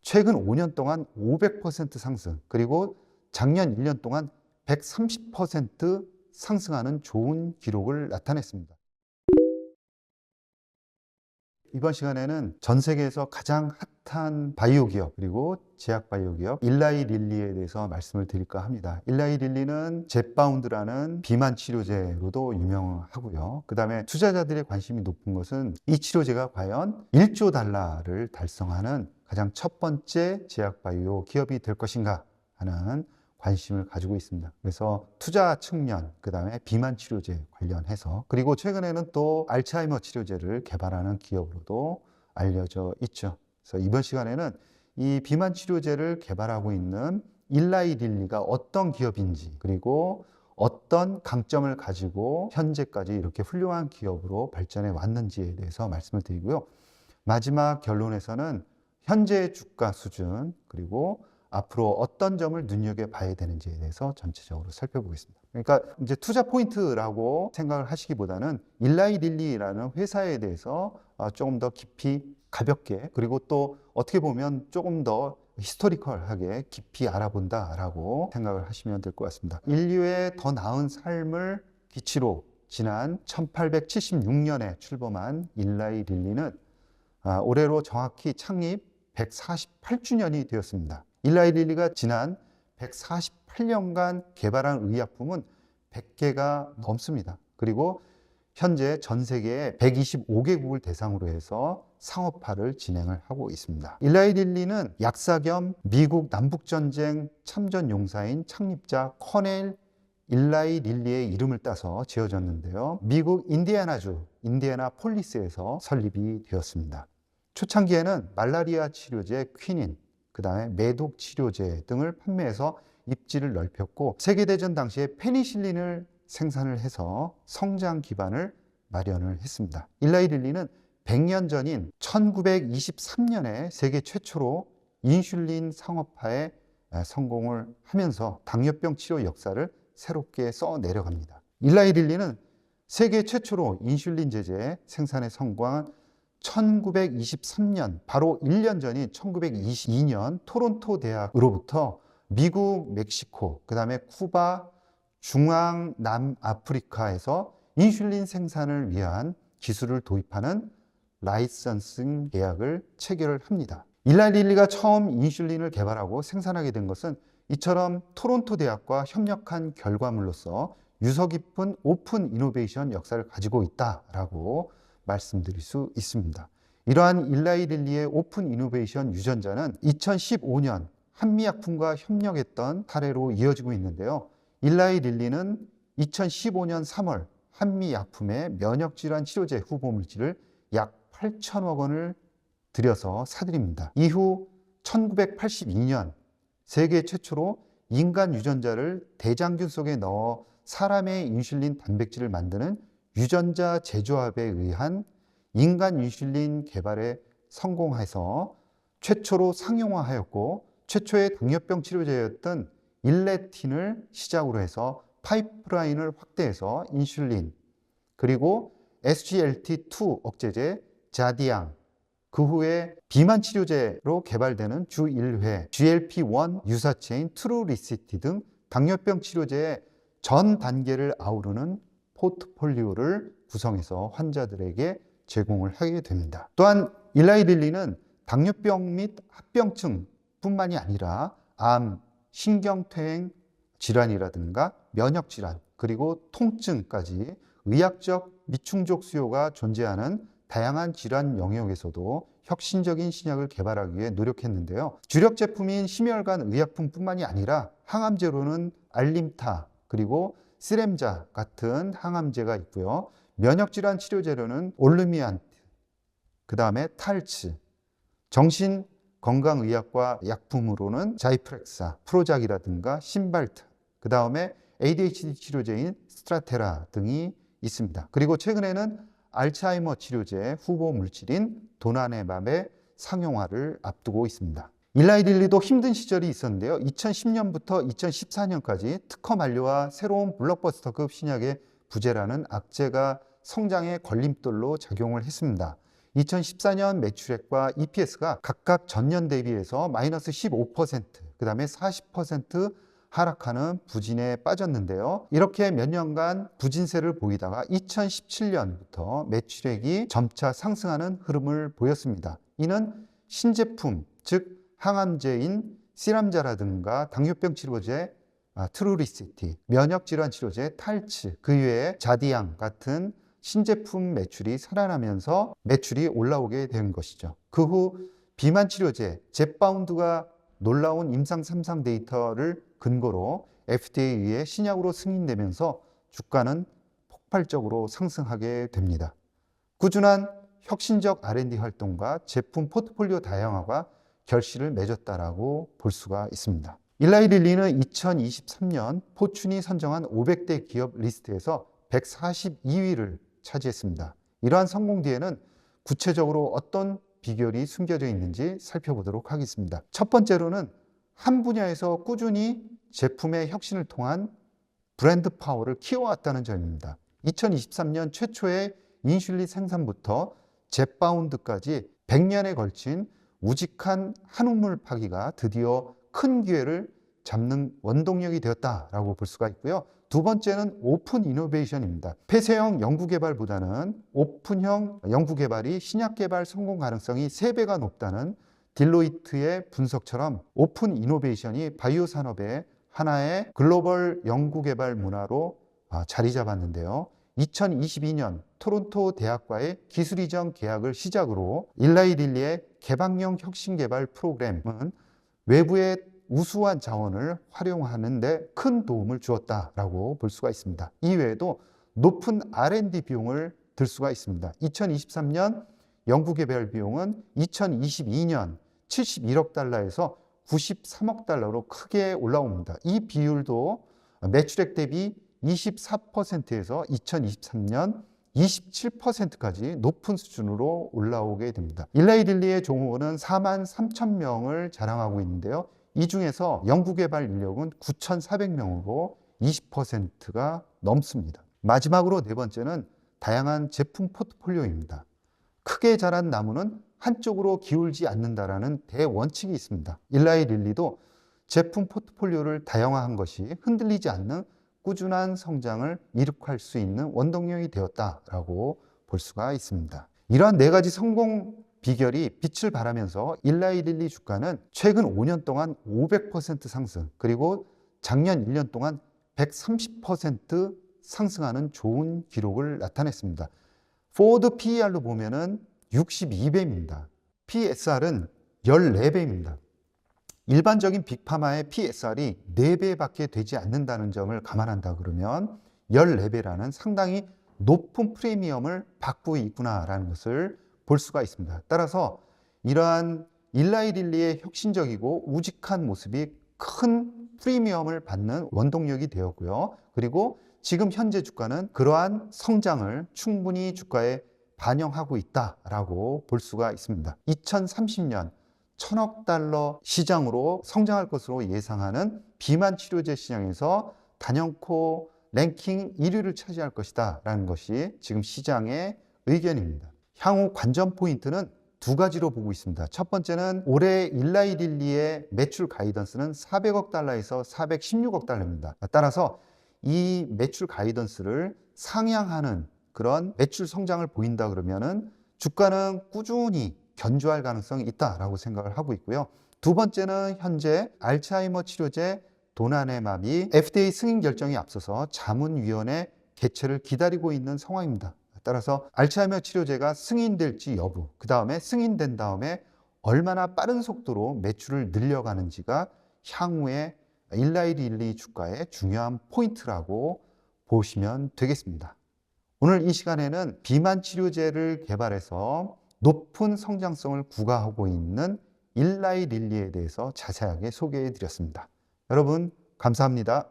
최근 5년 동안 500% 상승, 그리고 작년 1년 동안 130% 상승하는 좋은 기록을 나타냈습니다. 이번 시간에는 전 세계에서 가장 핫한 바이오 기업 그리고 제약 바이오 기업 일라이 릴리에 대해서 말씀을 드릴까 합니다. 일라이 릴리는 젯바운드라는 비만 치료제로도 유명하고요. 그 다음에 투자자들의 관심이 높은 것은 이 치료제가 과연 1조 달러를 달성하는 가장 첫 번째 제약 바이오 기업이 될 것인가 하는 관심을 가지고 있습니다. 그래서 투자 측면, 그 다음에 비만 치료제 관련해서, 그리고 최근에는 또 알츠하이머 치료제를 개발하는 기업으로도 알려져 있죠. 그래서 이번 시간에는 이 비만 치료제를 개발하고 있는 일라이 릴리가 어떤 기업인지, 그리고 어떤 강점을 가지고 현재까지 이렇게 훌륭한 기업으로 발전해 왔는지에 대해서 말씀을 드리고요. 마지막 결론에서는 현재 주가 수준, 그리고 앞으로 어떤 점을 눈여겨봐야 되는지에 대해서 전체적으로 살펴보겠습니다. 그러니까 이제 투자 포인트라고 생각을 하시기보다는 일라이 릴리라는 회사에 대해서 조금 더 깊이 가볍게, 그리고 또 어떻게 보면 조금 더 히스토리컬하게 깊이 알아본다라고 생각을 하시면 될 것 같습니다. 인류의 더 나은 삶을 기치로 지난 1876년에 출범한 일라이 릴리는 올해로 정확히 창립 148주년이 되었습니다. 일라이 릴리가 지난 148년간 개발한 의약품은 100개가 넘습니다. 그리고 현재 전 세계 125개국을 대상으로 해서 상업화를 진행을 하고 있습니다. 일라이 릴리는 약사 겸 미국 남북전쟁 참전용사인 창립자 커넬 일라이 릴리의 이름을 따서 지어졌는데요. 미국 인디애나주 인디애나폴리스에서 설립이 되었습니다. 초창기에는 말라리아 치료제 퀴닌, 그 다음에 매독 치료제 등을 판매해서 입지를 넓혔고, 세계대전 당시에 페니실린을 생산을 해서 성장 기반을 마련을 했습니다. 일라이 릴리는 100년 전인 1923년에 세계 최초로 인슐린 상업화에 성공을 하면서 당뇨병 치료 역사를 새롭게 써 내려갑니다. 일라이 릴리는 세계 최초로 인슐린 제제 생산에 성공한 1923년, 바로 1년 전인 1922년 토론토 대학으로부터 미국, 멕시코, 그 다음에 쿠바, 중앙 남아프리카에서 인슐린 생산을 위한 기술을 도입하는 라이선싱 계약을 체결을 합니다. 일라이 릴리가 처음 인슐린을 개발하고 생산하게 된 것은 이처럼 토론토 대학과 협력한 결과물로서 유서 깊은 오픈 이노베이션 역사를 가지고 있다라고 말씀드릴 수 있습니다. 이러한 일라이 릴리의 오픈 이노베이션 유전자는 2015년 한미약품과 협력했던 사례로 이어지고 있는데요. 일라이 릴리는 2015년 3월 한미약품의 면역질환 치료제 후보 물질을 약 8천억 원을 들여서 사들입니다. 이후 1982년 세계 최초로 인간 유전자를 대장균 속에 넣어 사람의 인슐린 단백질을 만드는 유전자 제조합에 의한 인간 인슐린 개발에 성공해서 최초로 상용화하였고, 최초의 당뇨병 치료제였던 일레틴을 시작으로 해서 파이프라인을 확대해서 인슐린, 그리고 SGLT2 억제제 자디앙, 그 후에 비만 치료제로 개발되는 주 1회 GLP-1 유사체인 트루리시티 등 당뇨병 치료제의 전 단계를 아우르는 포트폴리오를 구성해서 환자들에게 제공을 하게 됩니다. 또한 일라이 릴리는 당뇨병 및 합병증 뿐만이 아니라 암, 신경퇴행 질환이라든가 면역질환, 그리고 통증까지 의학적 미충족 수요가 존재하는 다양한 질환 영역에서도 혁신적인 신약을 개발하기 위해 노력했는데요. 주력 제품인 심혈관 의약품뿐만이 아니라 항암제로는 알림타, 그리고 시렘자 같은 항암제가 있고요. 면역질환 치료제로는 올르미안트, 그 다음에 탈츠, 정신건강의학과 약품으로는 자이프렉사, 프로작이라든가 신발트, 그 다음에 ADHD 치료제인 스트라테라 등이 있습니다. 그리고 최근에는 알츠하이머 치료제 후보 물질인 도나네밥의 상용화를 앞두고 있습니다. 일라이 릴리도 힘든 시절이 있었는데요. 2010년부터 2014년까지 특허 만료와 새로운 블록버스터급 신약의 부재라는 악재가 성장의 걸림돌로 작용을 했습니다. 2014년 매출액과 EPS가 각각 전년 대비해서 마이너스 15%, 그 다음에 40% 하락하는 부진에 빠졌는데요. 이렇게 몇 년간 부진세를 보이다가 2017년부터 매출액이 점차 상승하는 흐름을 보였습니다. 이는 신제품, 즉 항암제인 시람자라든가 당뇨병 치료제 트루리시티, 면역질환 치료제 탈츠, 그 이외에 자디앙 같은 신제품 매출이 살아나면서 매출이 올라오게 된 것이죠. 그 후 비만 치료제 젯바운드가 놀라운 임상 3상 데이터를 근거로 FDA에 의해 신약으로 승인되면서 주가는 폭발적으로 상승하게 됩니다. 꾸준한 혁신적 R&D 활동과 제품 포트폴리오 다양화가 결실을 맺었다라고 볼 수가 있습니다. 일라이 릴리는 2023년 포춘이 선정한 500대 기업 리스트에서 142위를 차지했습니다. 이러한 성공 뒤에는 구체적으로 어떤 비결이 숨겨져 있는지 살펴보도록 하겠습니다. 첫 번째로는 한 분야에서 꾸준히 제품의 혁신을 통한 브랜드 파워를 키워왔다는 점입니다. 2023년 최초의 인슐린 생산부터 젯바운드까지 100년에 걸친 우직한 한우물 파기가 드디어 큰 기회를 잡는 원동력이 되었다라고 볼 수가 있고요. 두 번째는 오픈 이노베이션입니다. 폐쇄형 연구개발보다는 오픈형 연구개발이 신약 개발 성공 가능성이 3배가 높다는 딜로이트의 분석처럼 오픈 이노베이션이 바이오 산업의 하나의 글로벌 연구개발 문화로 자리 잡았는데요. 2022년 토론토 대학과의 기술 이전 계약을 시작으로 일라이 릴리의 개방형 혁신개발 프로그램은 외부의 우수한 자원을 활용하는 데 큰 도움을 주었다라고 볼 수가 있습니다. 이외에도 높은 R&D 비용을 들 수가 있습니다. 2023년 연구개발 비용은 2022년 71억 달러에서 93억 달러로 크게 올라옵니다. 이 비율도 매출액 대비 24%에서 2023년 27%까지 높은 수준으로 올라오게 됩니다. 일라이 릴리의 종업원은 4만 3천 명을 자랑하고 있는데요. 이 중에서 연구개발 인력은 9,400명으로 20%가 넘습니다. 마지막으로 네 번째는 다양한 제품 포트폴리오입니다. 크게 자란 나무는 한쪽으로 기울지 않는다라는 대원칙이 있습니다. 일라이 릴리도 제품 포트폴리오를 다양화한 것이 흔들리지 않는 꾸준한 성장을 이룩할 수 있는 원동력이 되었다라고 볼 수가 있습니다. 이러한 네 가지 성공 비결이 빛을 발하면서 일라이 릴리 주가는 최근 5년 동안 500% 상승, 그리고 작년 1년 동안 130% 상승하는 좋은 기록을 나타냈습니다. 포워드 PER로 보면은 62배입니다. PSR은 14배입니다. 일반적인 빅파마의 PSR이 4배밖에 되지 않는다는 점을 감안한다 그러면 14배라는 상당히 높은 프리미엄을 받고 있구나라는 것을 볼 수가 있습니다. 따라서 이러한 일라이 릴리의 혁신적이고 우직한 모습이 큰 프리미엄을 받는 원동력이 되었고요. 그리고 지금 현재 주가는 그러한 성장을 충분히 주가에 반영하고 있다라고 볼 수가 있습니다. 2030년 1,000억 달러 시장으로 성장할 것으로 예상하는 비만 치료제 시장에서 단연코 랭킹 1위를 차지할 것이다 라는 것이 지금 시장의 의견입니다. 향후 관전 포인트는 두 가지로 보고 있습니다. 첫 번째는 올해 일라이 릴리의 매출 가이던스는 400억 달러에서 416억 달러입니다. 따라서 이 매출 가이던스를 상향하는 그런 매출 성장을 보인다 그러면은 주가는 꾸준히 견조할 가능성이 있다라고 생각을 하고 있고요. 두 번째는 현재 알츠하이머 치료제 도나네맙이 FDA 승인 결정이 앞서서 자문위원회 개최를 기다리고 있는 상황입니다. 따라서 알츠하이머 치료제가 승인될지 여부, 그 다음에 승인된 다음에 얼마나 빠른 속도로 매출을 늘려가는지가 향후에 일라이 릴리 주가의 중요한 포인트라고 보시면 되겠습니다. 오늘 이 시간에는 비만 치료제를 개발해서 높은 성장성을 구가하고 있는 일라이 릴리에 대해서 자세하게 소개해 드렸습니다. 여러분 감사합니다.